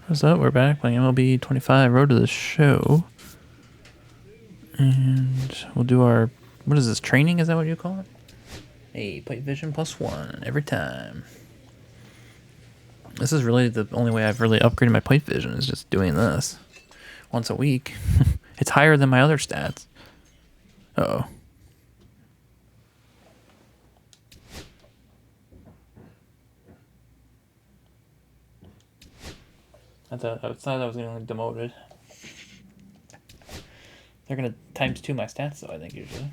What's up? We're back playing MLB 25 Road to the Show. And we'll do our, what is this, training? Is that what you call it? Hey, plate vision +1 every time. This is really the only way I've really upgraded my plate vision, is just doing this once a week. It's higher than my other stats. Uh-oh. I thought I was getting demoted. They're gonna ×2 my stats though, I think, usually.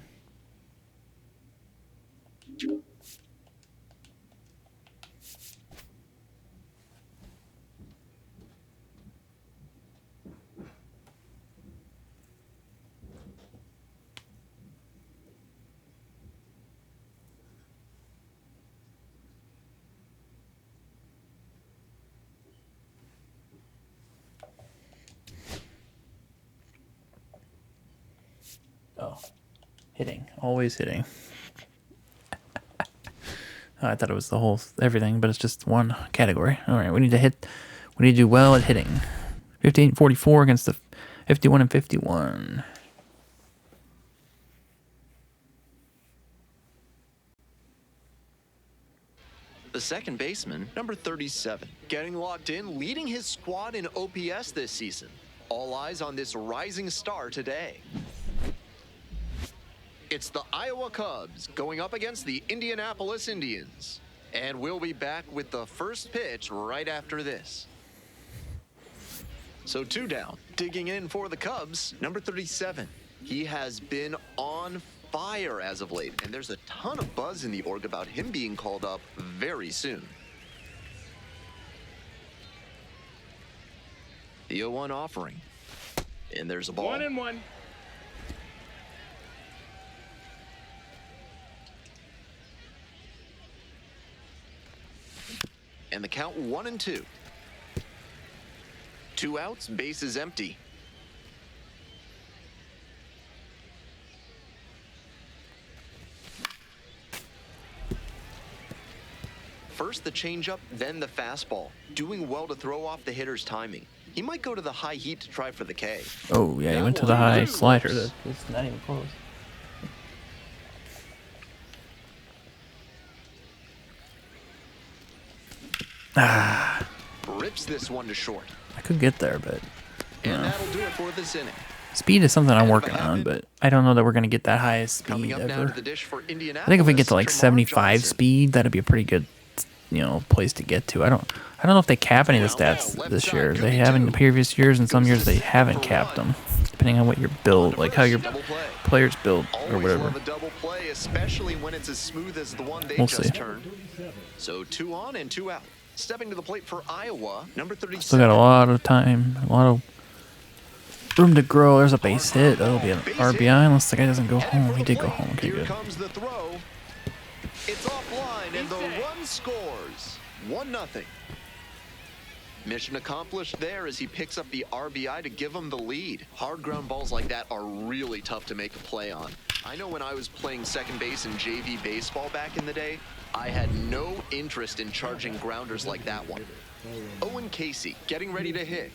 Oh, hitting, always hitting. I thought it was the whole everything, but it's just one category. All right, we need to hit. We need to do well at hitting. 58-44 against the 51 and 51. The second baseman, number 37, getting locked in, leading his squad in OPS this season. All eyes on this rising star today. It's the Iowa Cubs going up against the Indianapolis Indians. And we'll be back with the first pitch right after this. So 2 down, digging in for the Cubs, number 37. He has been on fire as of late, and there's a ton of buzz in the org about him being called up very soon. The 0-1 offering. And there's a ball. 1-1. And the count 1-2. 2 outs, bases empty. First the changeup, then the fastball. Doing well to throw off the hitter's timing. He might go to the high heat to try for the K. Oh yeah, he went to the high slider. That's not even close. Ah, Rips this one to short. I could get there, but you And know. that'll do it for this inning. Speed is something I'm working on, but I don't know that we're gonna get that highest speed Coming up now ever. to the dish for Indianapolis. I think if we get to like Jamar 75 Johnson. speed, that'd be a pretty good, place to get to. I don't know if they cap any of the stats this year. They have in previous years, and some years they haven't capped them, depending on what your build, like how your Double play. players build or Always whatever. love a double play, especially when it's as smooth as the one they We'll just see. turned. So 2 on and 2 out. Stepping to the plate for Iowa, number 37. Still got a lot of time, a lot of room to grow. There's a base hit. That'll be an RBI unless the guy doesn't go home. He did go home. Okay, Here good. comes the throw. It's offline, and the run scores. 1-0. Mission accomplished there as he picks up the RBI to give him the lead. Hard ground balls like that are really tough to make a play on. I know when I was playing second base in JV baseball back in the day, I had no interest in charging grounders like that one. Owen Casey getting ready to hit.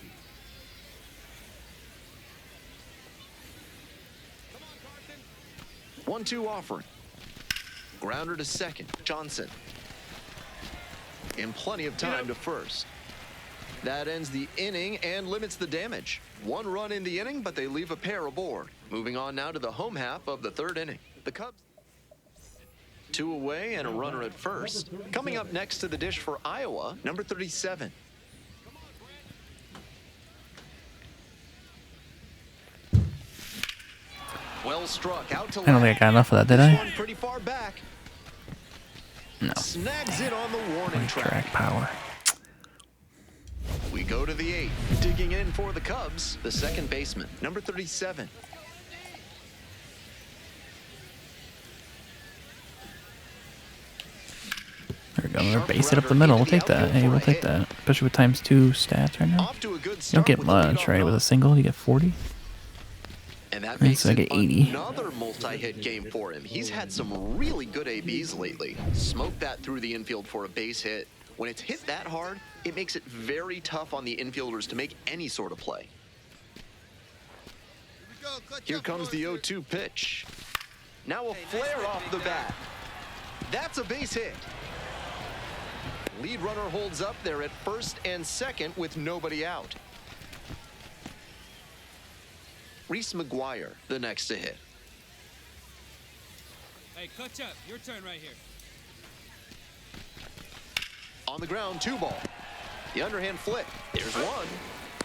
Come on, Carson. 1-2 offering. Grounder to second. Johnson. And plenty of time to first. That ends the inning and limits the damage. 1 run in the inning, but they leave a pair aboard. Moving on now to the home half of the 3rd inning. The Cubs 2 away and a runner at first. Coming up next to the dish for Iowa, number 37. Well struck out to I don't think I got enough of that, did I? Pretty far back. No. Snags it on the warning track. Track power. We go to the 8th. Digging in for the Cubs, the second baseman, number 37. There we go. Another base hit up the middle. We'll take that. Hey, we'll take that. Especially with ×2 stats right now. Off to a good You start don't get with the much, leadoff right? With run. a single, you get 40. And that Right, makes so I it get 80. another multi-hit game for him. He's had some really good ABs lately. Smoked that through the infield for a base hit. When it's hit that hard, it makes it very tough on the infielders to make any sort of play. Here comes the 0-2 pitch. Now a flare off the bat. That's a base hit. Lead runner holds up there at first and second with nobody out. Reese McGuire, the next to hit. Hey, catch up. Your turn right here. On the ground, 2 ball. The underhand flick. There's one.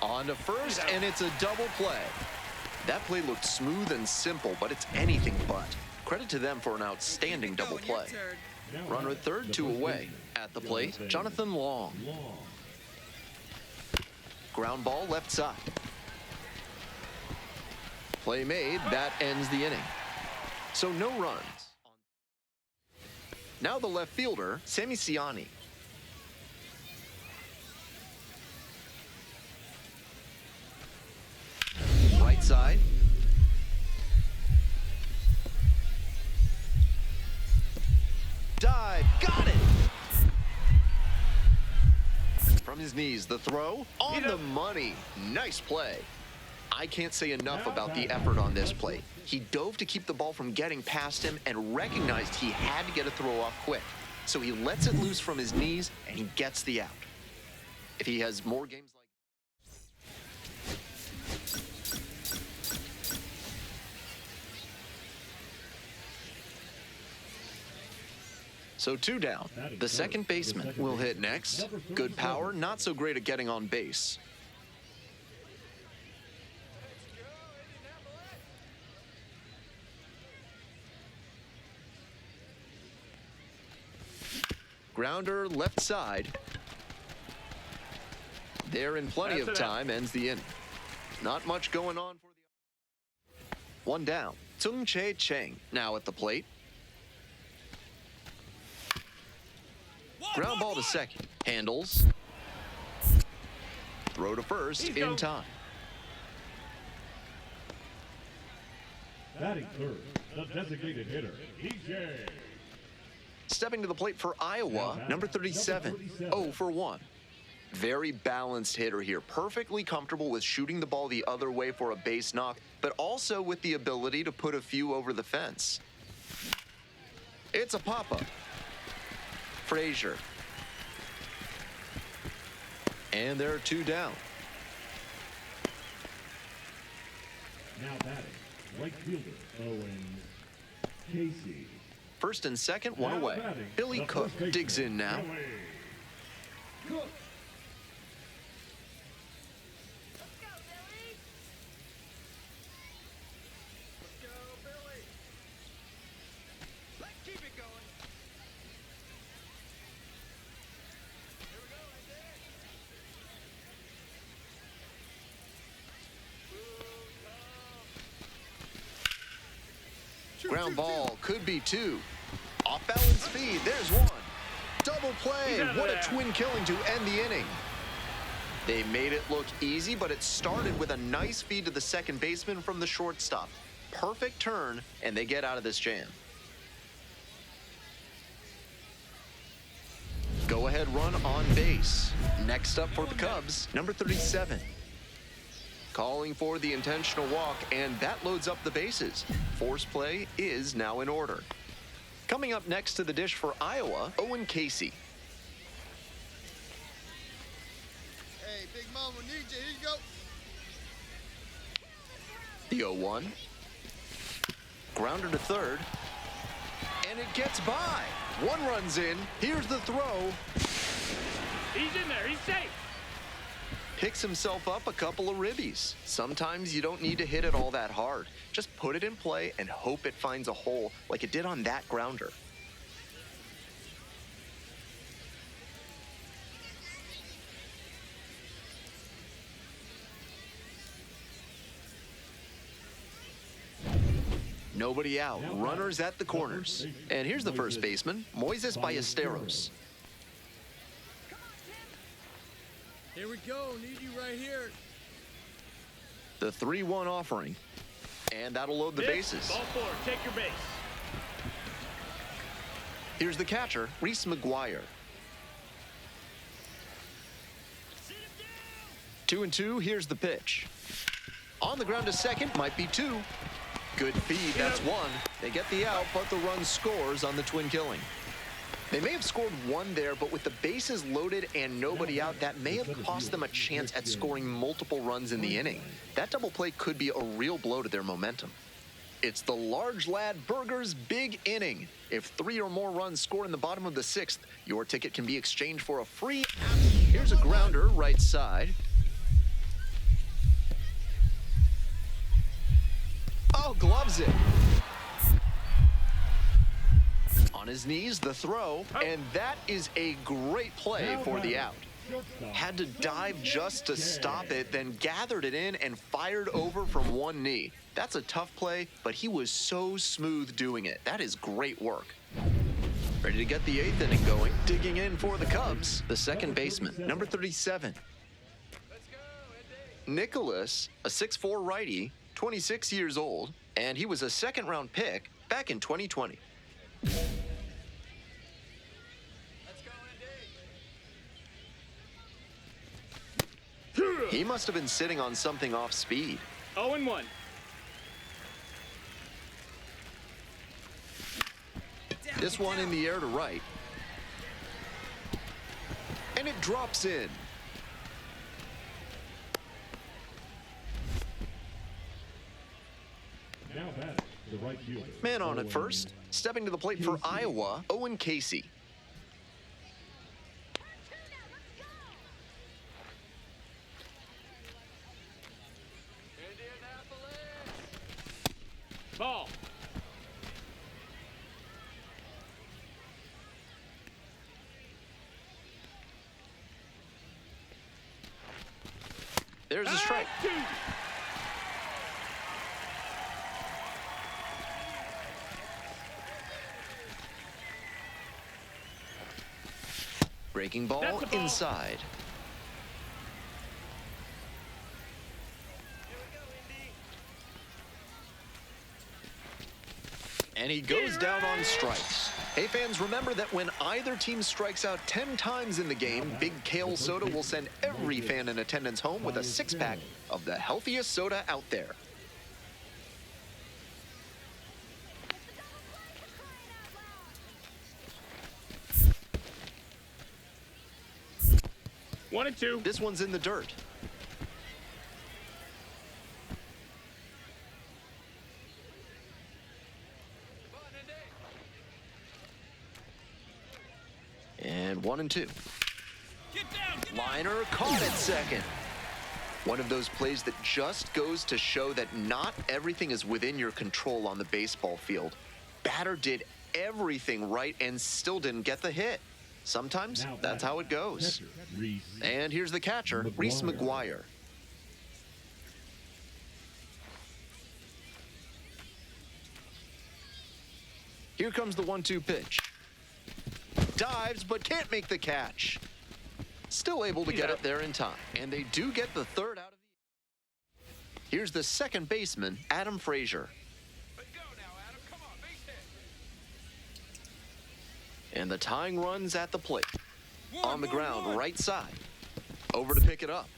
On to first, and it's a double play. That play looked smooth and simple, but it's anything but. Credit to them for an outstanding double play. Runner at third, 2 away. At the plate, Jonathan Long. Ground ball left side. Play made, that ends the inning. So no runs. Now the left fielder, Sammy Siani. Right side. Dive, got it! From his knees, the throw on the money. Nice play. I can't say enough about the effort on this play. He dove to keep the ball from getting past him and recognized he had to get a throw off quick. So he lets it loose from his knees and he gets the out. If he has more games like So 2 down. The second baseman will hit next. Good power, not so great at getting on base. Grounder left side. There in plenty of time, ends the inning. Not much going on for the 1 down. Tung Chae Chang now at the plate. Ground ball to second. Handles. Throw to first in time. Batting third, the designated hitter, DJ. Stepping to the plate for Iowa, number 37, 0 for 1. Very balanced hitter here, perfectly comfortable with shooting the ball the other way for a base knock, but also with the ability to put a few over the fence. It's a pop-up. Frazier. And there are 2 down. Now batting, right fielder, Owen Casey. First and second, 1 away. Billy Cook digs in now. Cook. Ground ball could be 2. Off balance speed, there's 1. Double play, what a twin killing to end the inning. They made it look easy, but it started with a nice feed to the second baseman from the shortstop. Perfect turn, and they get out of this jam. Go ahead run on base. Next up for the Cubs, number 37. Calling for the intentional walk, and that loads up the bases. Force play is now in order. Coming up next to the dish for Iowa, Owen Casey. Hey, Big Mama needs you. Here you go. The 0-1. Grounder to third. And it gets by. 1 runs in. Here's the throw. He's in there. He's safe. Picks himself up a couple of ribbies. Sometimes you don't need to hit it all that hard. Just put it in play and hope it finds a hole like it did on that grounder. Nobody out. Runners at the corners. And here's the first baseman, Moises Ballesteros. Here we go. Need you right here. The 3-1 offering. And that'll load the bases. Ball 4. Take your base. Here's the catcher, Reese McGuire. 2-2, here's the pitch. On the ground to second, might be two. Good feed, that's one. They get the out, but the run scores on the twin killing. They may have scored one there, but with the bases loaded and nobody out, that may have cost them a chance at scoring multiple runs in the inning. That double play could be a real blow to their momentum. It's the large lad Burger's big inning. If 3 or more runs score in the bottom of the 6th, your ticket can be exchanged for a free. Here's a grounder, right side. Oh, gloves it. On his knees, the throw, and that is a great play for the out. Had to dive just to stop it, then gathered it in and fired over from one knee. That's a tough play, but he was so smooth doing it. That is great work. Ready to get the 8th inning going. Digging in for the Cubs, the second baseman, number 37. Nicholas, a 6'4" righty, 26 years old, and he was a second-round pick back in 2020. He must have been sitting on something off speed. 0-1. This one in the air to right. And it drops in. Now batting, the right fielder. Man on at first. Stepping to the plate for Iowa, Owen Casey. Ball. There's a strike. Breaking ball inside. And he goes down on strikes. Hey fans, remember that when either team strikes out 10 times in the game, Big Kale Soda will send every fan in attendance home with a 6-pack of the healthiest soda out there. One and two. This one's in the dirt. And 1 and 2. Liner caught at second. One of those plays that just goes to show that not everything is within your control on the baseball field. Batter did everything right and still didn't get the hit. Sometimes that's how it goes. And here's the catcher, Reese McGuire. Here comes the 1-2 pitch. Dives, but can't make the catch. Still able to get up there in time. And they do get the third out of the... Here's the second baseman, Adam Frazier. Let's go now, Adam. Come on, base hit. And the tying run's at the plate. On the ground, right side. Over to pick it up.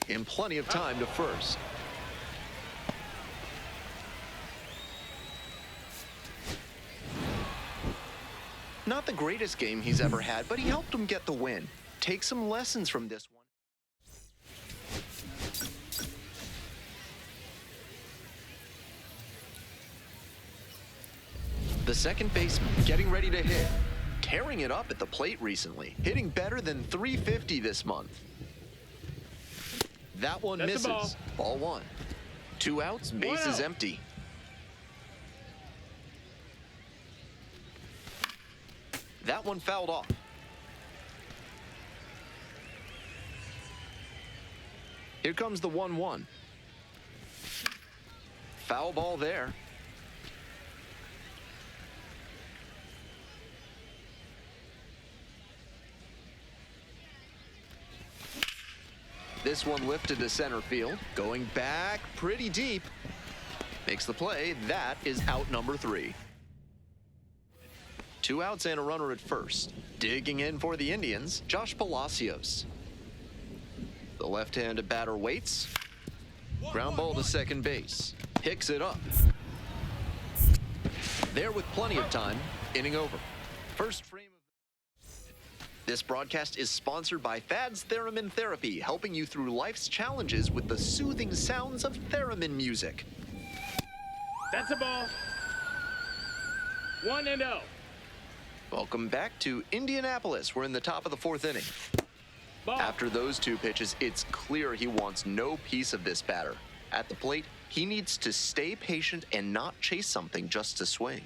In plenty of time to first. Not the greatest game he's ever had, but he helped him get the win. Take some lessons from this one. The second baseman getting ready to hit. Tearing it up at the plate recently. Hitting better than .350 this month. That one That's a misses. Ball 1. 2 outs, bases empty. That one fouled off. Here comes the 1-1. Foul ball there. This one lifted to center field. Going back pretty deep. Makes the play. That is out number 3. 2 outs and a runner at first. Digging in for the Indians, Josh Palacios. The left-handed batter waits. Ground ball to second base. Picks it up. There with plenty of time. Inning over. First frame of... This broadcast is sponsored by Thad's Theremin Therapy, helping you through life's challenges with the soothing sounds of theremin music. That's a ball. 1-0. Welcome back to Indianapolis. We're in the top of the fourth inning. Ball. After those two pitches, it's clear he wants no piece of this batter. At the plate, he needs to stay patient and not chase something just to swing.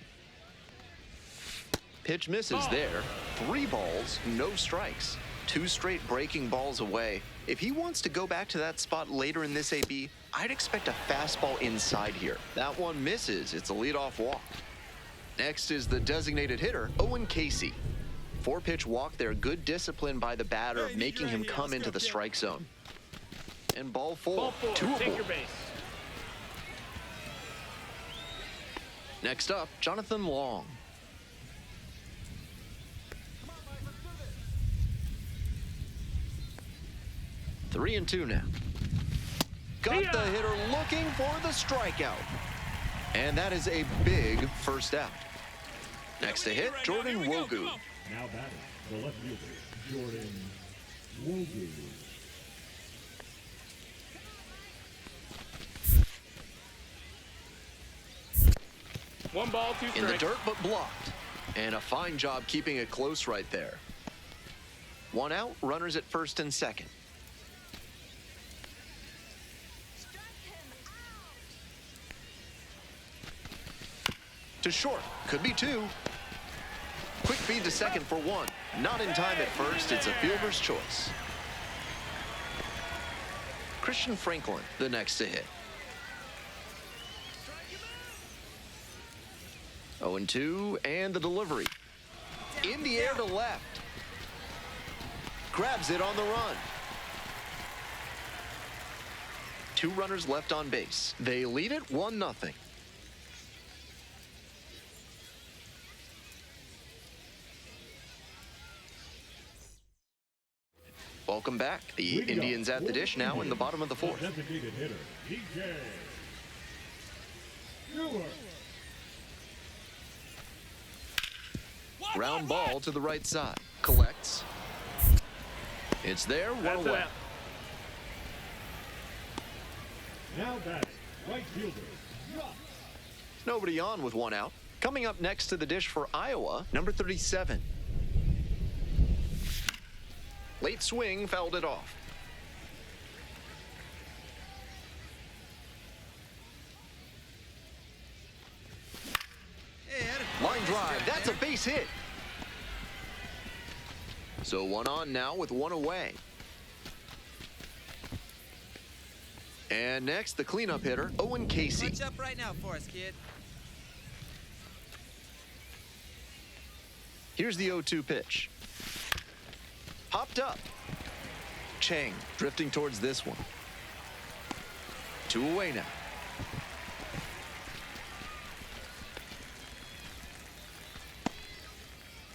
Pitch misses there. 3 balls, no strikes. 2 straight breaking balls away. If he wants to go back to that spot later in this AB, I'd expect a fastball inside here. That one misses. It's a leadoff walk. Next is the designated hitter, Owen Casey. 4-pitch walk there. Good discipline by the batter, making him come into the strike zone. And ball 4. Ball 4. Two Take your base. Next up, Jonathan Long. Three and 2 now. Got the hitter looking for the strikeout. And that is a big first out. Next to hit, Jordan Wogu. Now batting, the left fielder, Jordan Wogu. One ball, 2 strikes. In the dirt, but blocked. And a fine job keeping it close right there. 1 out, runners at first and second. To short, could be 2. Quick feed to second for 1. Not in time at first, it's a fielder's choice. Christian Franklin, the next to hit. 0-2, and the delivery. In the air to left. Grabs it on the run. 2 runners left on base. They lead it 1-0. Welcome back. The Indians at the dish now in the bottom of the 4th. Designated hitter, DJ Stewart. Ground ball to the right side. Collects. It's there, 1 That's away. it. Now batting, right fielder, Russ. Nobody on with 1 out. Coming up next to the dish for Iowa, number 37. Late swing, fouled it off. Line drive, that's a base hit. So 1 on now with 1 away. And next, the cleanup hitter, Owen Casey. Clutch up right now for us, kid. Here's the 0-2 pitch. Popped up. Chang drifting towards this one. 2 away now.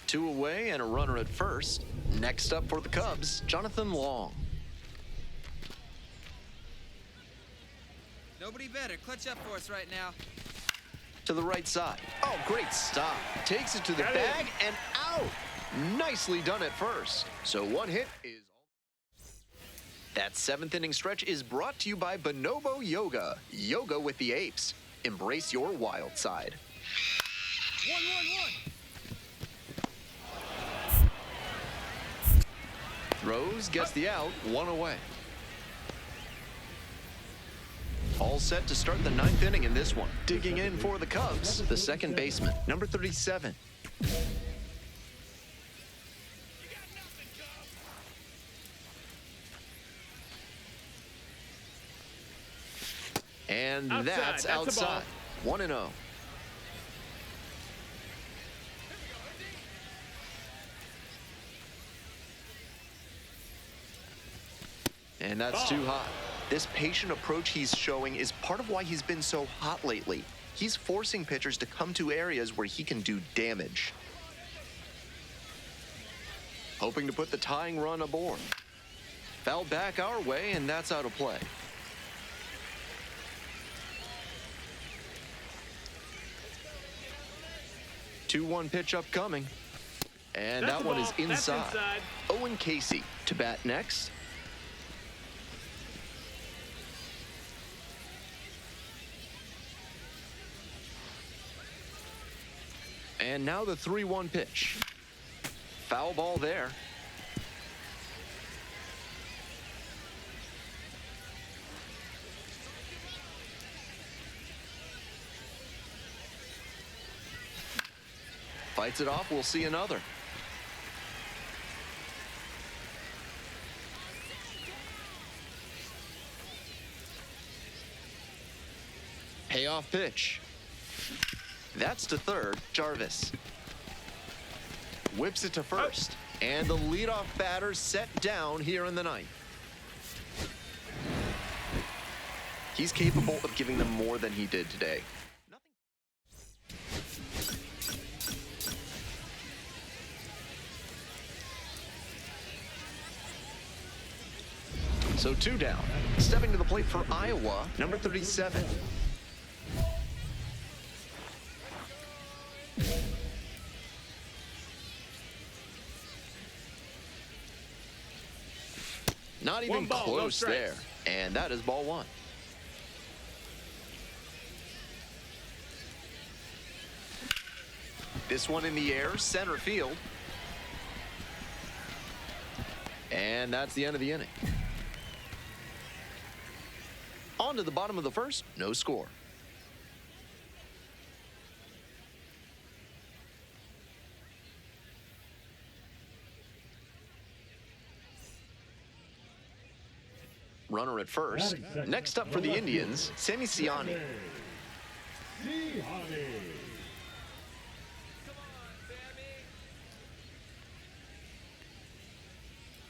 Two away and a runner at first. Next up for the Cubs, Jonathan Long. Nobody better. Clutch up for us right now. To the right side. Oh, great stop. Takes it to the bag and out. Nicely done at first. So 1 hit is all. That 7th inning stretch is brought to you by Bonobo Yoga. Yoga with the apes. Embrace your wild side. 1-1-1. Throws, gets the out, 1 away. All set to start the 9th inning in this one. Digging in for the Cubs, the second baseman, number 37. And that's outside. 1-0. And that's too hot. This patient approach he's showing is part of why he's been so hot lately. He's forcing pitchers to come to areas where he can do damage. Hoping to put the tying run aboard. Foul back our way, and that's out of play. Two-one pitch upcoming. And That's that the one ball. is That's inside. inside. Owen Casey to bat next. And now the 3-1 pitch. Foul ball there. Fights it off, we'll see another. Payoff pitch. That's to third, Jarvis. Whips it to first. And the leadoff batter set down here in the ninth. He's capable of giving them more than he did today. So two down. Stepping to the plate for Iowa, number 37. Not even One ball, no close strikes. there. And that is ball one. This one in the air, center field. And that's the end of the inning. On to the bottom of the first, no score. Runner at first. Next up for the Indians, Sammy Siani. Here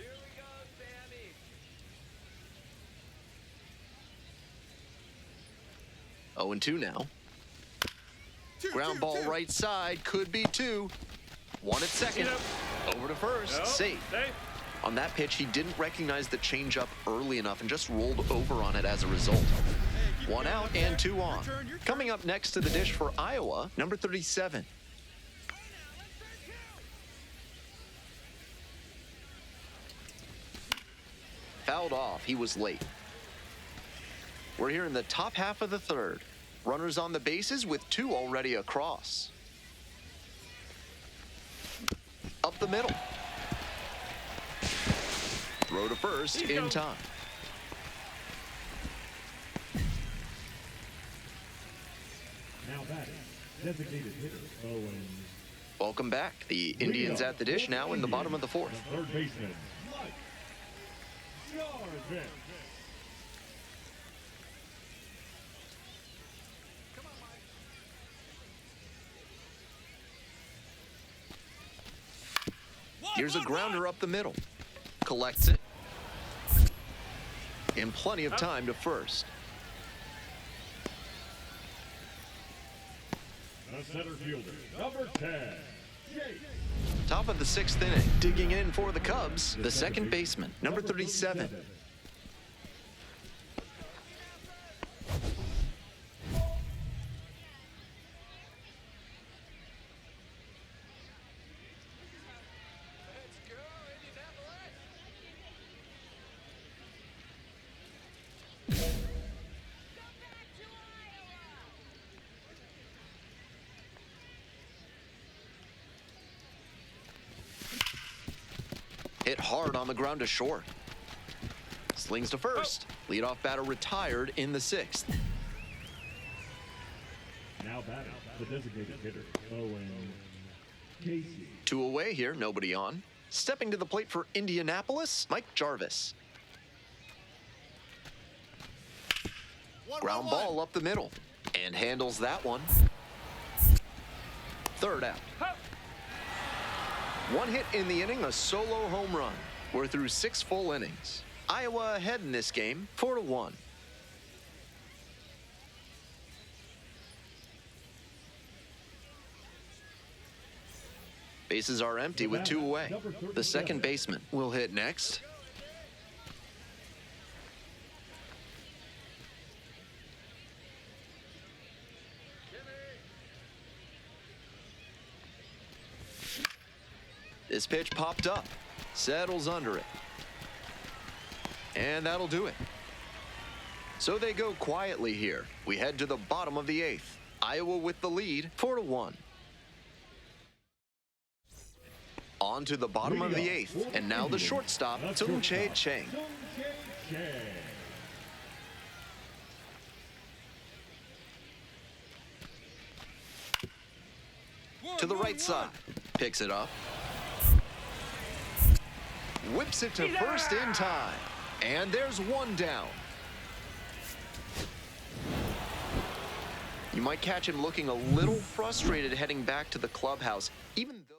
we go, Sammy. 0-2 now. Ground ball right side, could be two. One at second. Get up. Over to first, Nope. safe. Safe. On that pitch, he didn't recognize the changeup early enough and just rolled over on it as a result. One out and two on. Coming up next to the dish for Iowa, number 37. Fouled off, he was late. We're here in the top half of the third. Runners on the bases with two already across. Up the middle. Throw to first in time. Now batting, designated hitter, Owen. Welcome back. The Indians at the dish now in the bottom of the fourth. Third baseman, Mike Jarvis. Here's a grounder up the middle. Collects it. And plenty of time to first. The center fielder, number 10, Jake. Top of the sixth inning. Digging in for the Cubs, the second baseman, number 37. Hit hard on the ground to short. Slings to first. Leadoff batter retired in the sixth. Now batting, the designated hitter, Owen Casey. Two away here, nobody on. Stepping to the plate for Indianapolis, Mike Jarvis. Ground ball up the middle. And handles that one. Third out. One hit in the inning, a solo home run. We're through 6 full innings. Iowa ahead in this game, 4-1. Bases are empty with 2 away. The second baseman will hit next. This pitch popped up, settles under it. And that'll do it. So they go quietly here. We head to the bottom of the 8th. Iowa with the lead, 4-1. On to the bottom of the 8th, and now the shortstop, Tung-Chae Chang. To the right side, picks it up. Whips it to first in time. And there's one down. You might catch him looking a little frustrated heading back to the clubhouse, even though...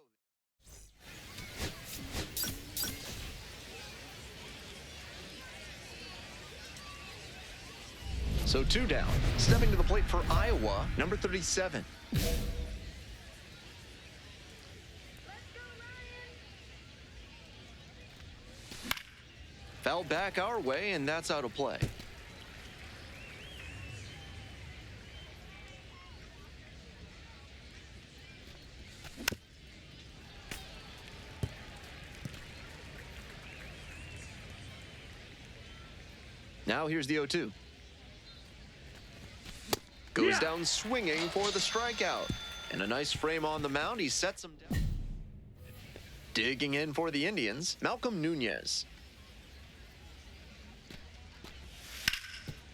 So 2 down. Stepping to the plate for Iowa, number 37. Foul back our way, and that's out of play. Now here's the 0-2. Goes down swinging for the strikeout. And a nice frame on the mound. He sets him down. Digging in for the Indians, Malcolm Nunez.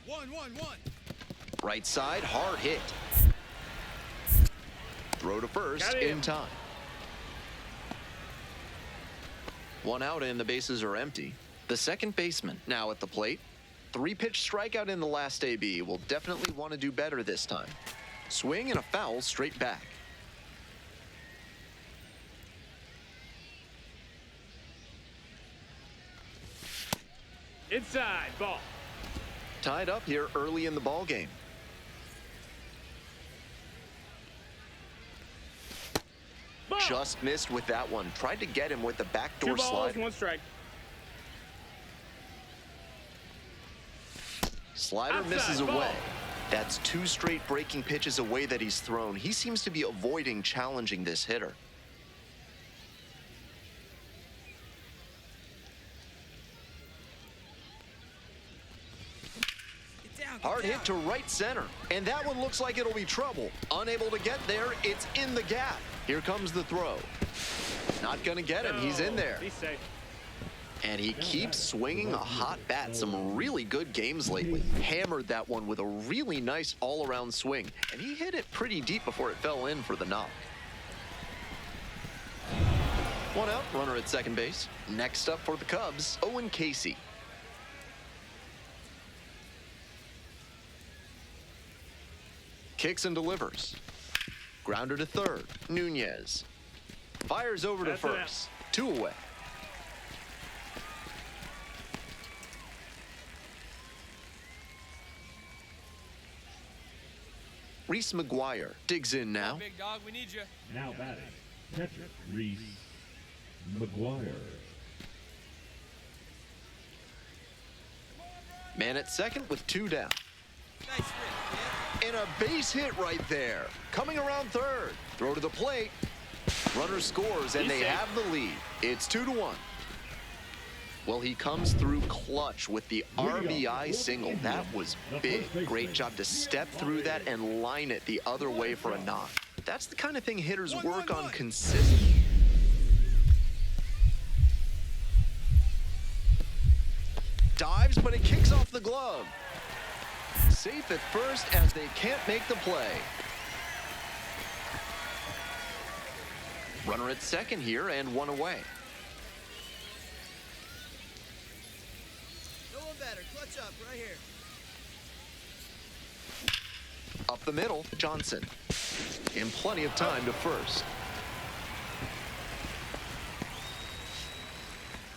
1-1-1. Right side, hard hit. Throw to first in time. 1 out and the bases are empty. The second baseman now at the plate. 3-pitch strikeout in the last AB. Will definitely want to do better this time. Swing and a foul straight back. Inside, ball. Tied up here early in the ball game. Ball. Just missed with that one. Tried to get him with the 2 backdoor balls, slider. 1 strike. Slider Outside, misses ball. away. That's 2 straight breaking pitches away that he's thrown. He seems to be avoiding challenging this hitter. Hard hit to right center, and that one looks like it'll be trouble. Unable to get there, it's in the gap. Here comes the throw. Not gonna get him, he's in there. Be safe. And he keeps swinging a hot bat. Some really good games lately. Hammered that one with a really nice all-around swing, and he hit it pretty deep before it fell in for the knock. 1 out, runner at second base. Next up for the Cubs, Owen Casey. Kicks and delivers. Grounder to third, Nunez. Fires over to That's it. first. 2 away. Reese McGuire digs in now. Big dog, we need you. Now batting, catcher Reese McGuire. Man at second with 2 down. Nice rip, kid. And a base hit right there. Coming around third. Throw to the plate. Runner scores, and they have the lead. It's 2-1. Well, he comes through clutch with the RBI single. That was big. Great job to step through that and line it the other way for a knock. That's the kind of thing hitters work on consistently. Dives, but it kicks off the glove. Safe at first as they can't make the play. Runner at second here and 1 away. No one better. Clutch up right here. Up the middle, Johnson. And plenty of time to first.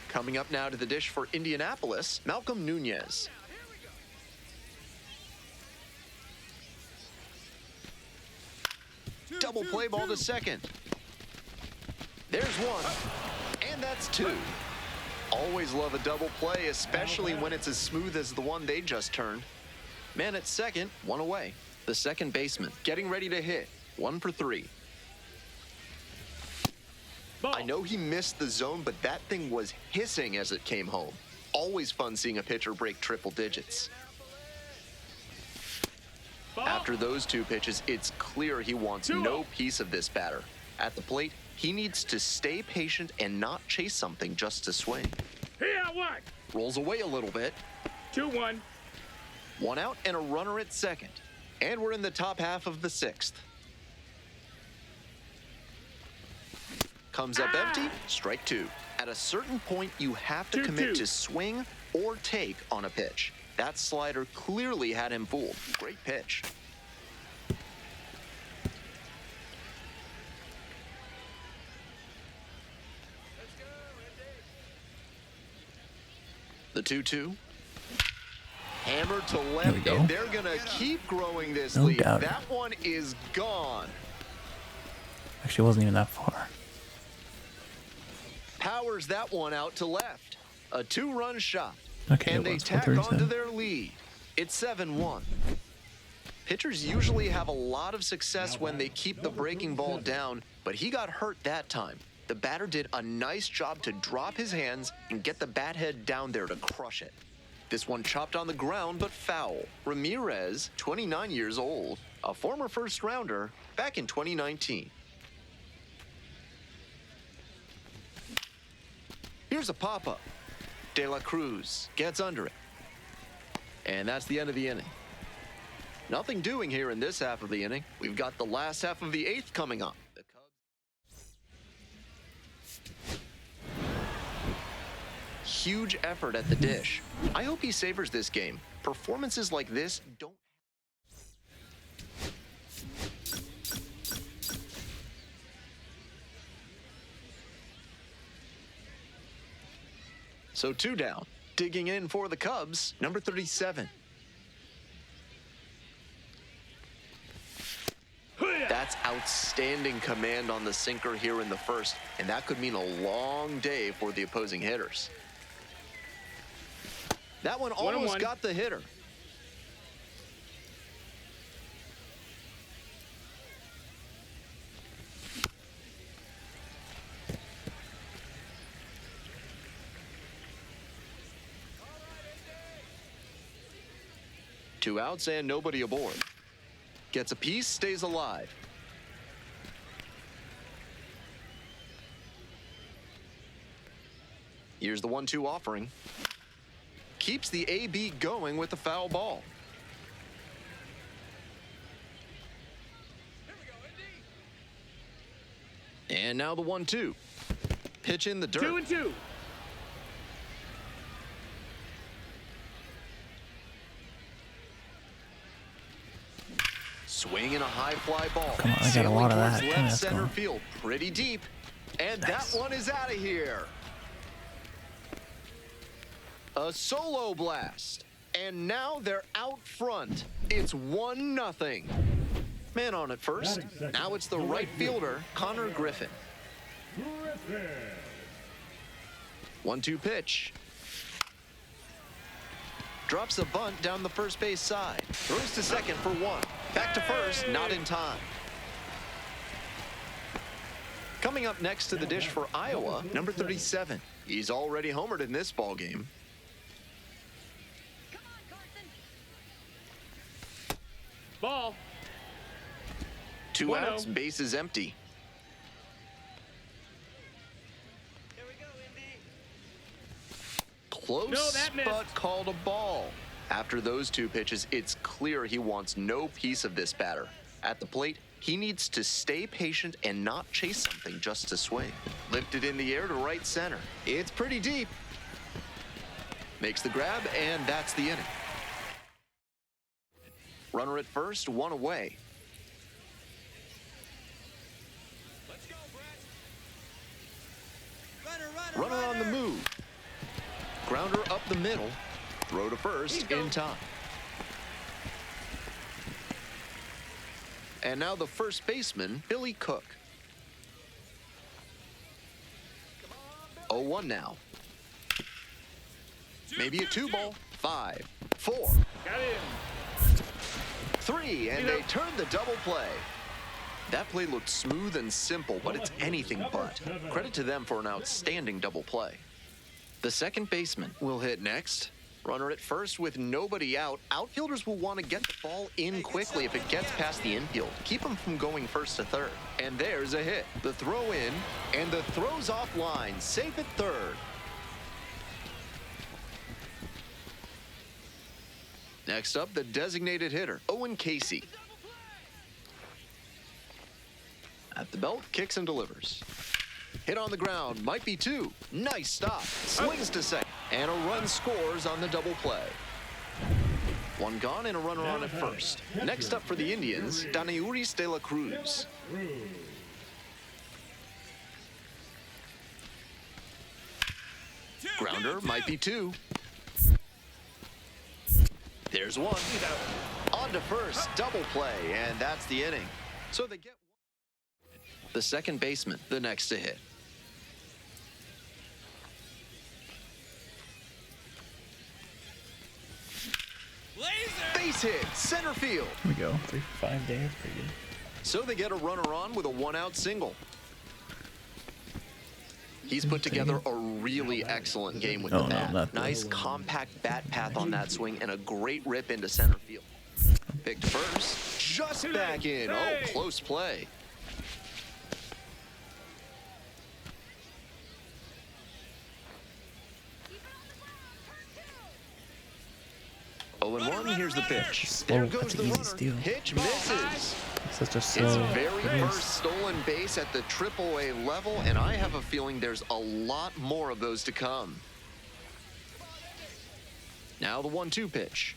Coming up now to the dish for Indianapolis, Malcolm Nunez. Double play ball to second. There's 1, and that's 2. Always love a double play, especially when it's as smooth as the one they just turned. Man at second, 1 away. The second baseman getting ready to hit. 1 for 3. Ball. I know he missed the zone, but that thing was hissing as it came home. Always fun seeing a pitcher break triple digits. Ball. After those two pitches, it's clear he wants 2-0. no piece of this batter. At the plate, he needs to stay patient and not chase something just to swing. Here, one. Rolls away a little bit. 2-1. One out and a runner at second. And we're in the top half of the sixth. Comes up empty, strike two. At a certain point, you have to 2-2. commit to swing or take on a pitch. That slider clearly had him fooled. Great pitch. The 2-2. Hammered to There we left, go. and they're going to keep growing this No lead. doubt. That one is gone. Actually, it wasn't even that far. Powers that one out to left. A two-run shot. Okay, And it they was tack on to 137. their lead. It's 7-1. Pitchers usually have a lot of success when they keep the breaking ball down, but he got hurt that time. The batter did a nice job to drop his hands and get the bat head down there to crush it. This one chopped on the ground, but foul. Ramirez, 29 years old, a former first-rounder, back in 2019. Here's a pop-up. De La Cruz gets under it. And that's the end of the inning. Nothing doing here in this half of the inning. We've got the last half of the eighth coming up. The Cubs. Huge effort at the dish. I hope he savors this game. Performances like this don't. So two down. Digging in for the Cubs, number 37. That's outstanding command on the sinker here in the first, and that could mean a long day for the opposing hitters. That one almost 1-1. got the hitter. Two outs and nobody aboard. Gets a piece, stays alive. Here's the 1-2 offering. Keeps the AB going with the foul ball. And now the 1-2. Pitch in the dirt. 2-2. Swing and a high fly ball. Come on, I got a Sailing lot of towards that. Tell me left that's center going. field, pretty deep. And Nice. that one is out of here. A solo blast. And now they're out front. It's 1-0. Man on at first. Now it's the right fielder, Connor Griffin. Griffin. 1-2 pitch. Drops a bunt down the first base side. Throws to second for one. Back to first, not in time. Coming up next to the dish for Iowa, number 37. He's already homered in this ball game. Ball. Two 1-0. outs, base is empty. Close, No, that missed. but called a ball. After those two pitches, it's clear he wants no piece of this batter. At the plate, he needs to stay patient and not chase something just to swing. Lifted in the air to right center. It's pretty deep. Makes the grab, and that's the inning. Runner at first, one away. Runner on the move. Grounder up the middle. Throw to first in time. And now the first baseman, Billy Cook. 0-1 now. Maybe a 2-ball. 5, 4, Got in. 3, and they turn the double play. That play looked smooth and simple, but it's anything but. Credit to them for an outstanding double play. The second baseman will hit next. Runner at first with nobody out. Outfielders will want to get the ball in quickly if it gets past the infield. Keep them from going first to third. And there's a hit. The throw in, and the throw's offline. Safe at third. Next up, the designated hitter, Owen Casey. At the belt, kicks and delivers. Hit on the ground, might be two. Nice stop. Swings to second. And a run scores on the double play. One gone and a runner on at first. Next up for the Indians, Daneuris de la Cruz. Grounder, might be two. There's one. On to first, double play, and that's the inning. So they get one. The second baseman, the next to hit. Base hit, center field. Here we go. 3 for 5 days. Pretty good. So they get a runner on with a one-out single. He's put together a really excellent game with the bat. Nice compact bat path on that swing and a great rip into center field. Picked first, just back in. Oh, close play. 0-1, here's the pitch. There goes the runner. Pitch misses. Such a slow. His very first stolen base at the AAA level, and I have a feeling there's a lot more of those to come. Now the 1-2 pitch.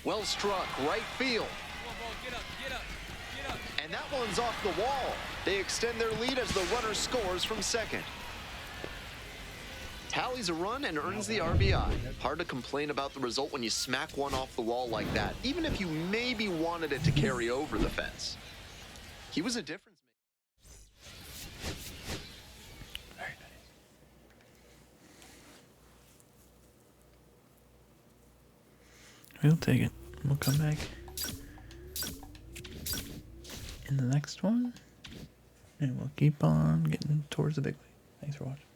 Well struck, right field. And that one's off the wall. They extend their lead as the runner scores from second. Tallies a run and earns the RBI. Hard to complain about the result when you smack one off the wall like that, even if you maybe wanted it to carry over the fence. He was a difference maker. Very nice. We'll take it. We'll come back in the next one, and we'll keep on getting towards the big league. Thanks for watching.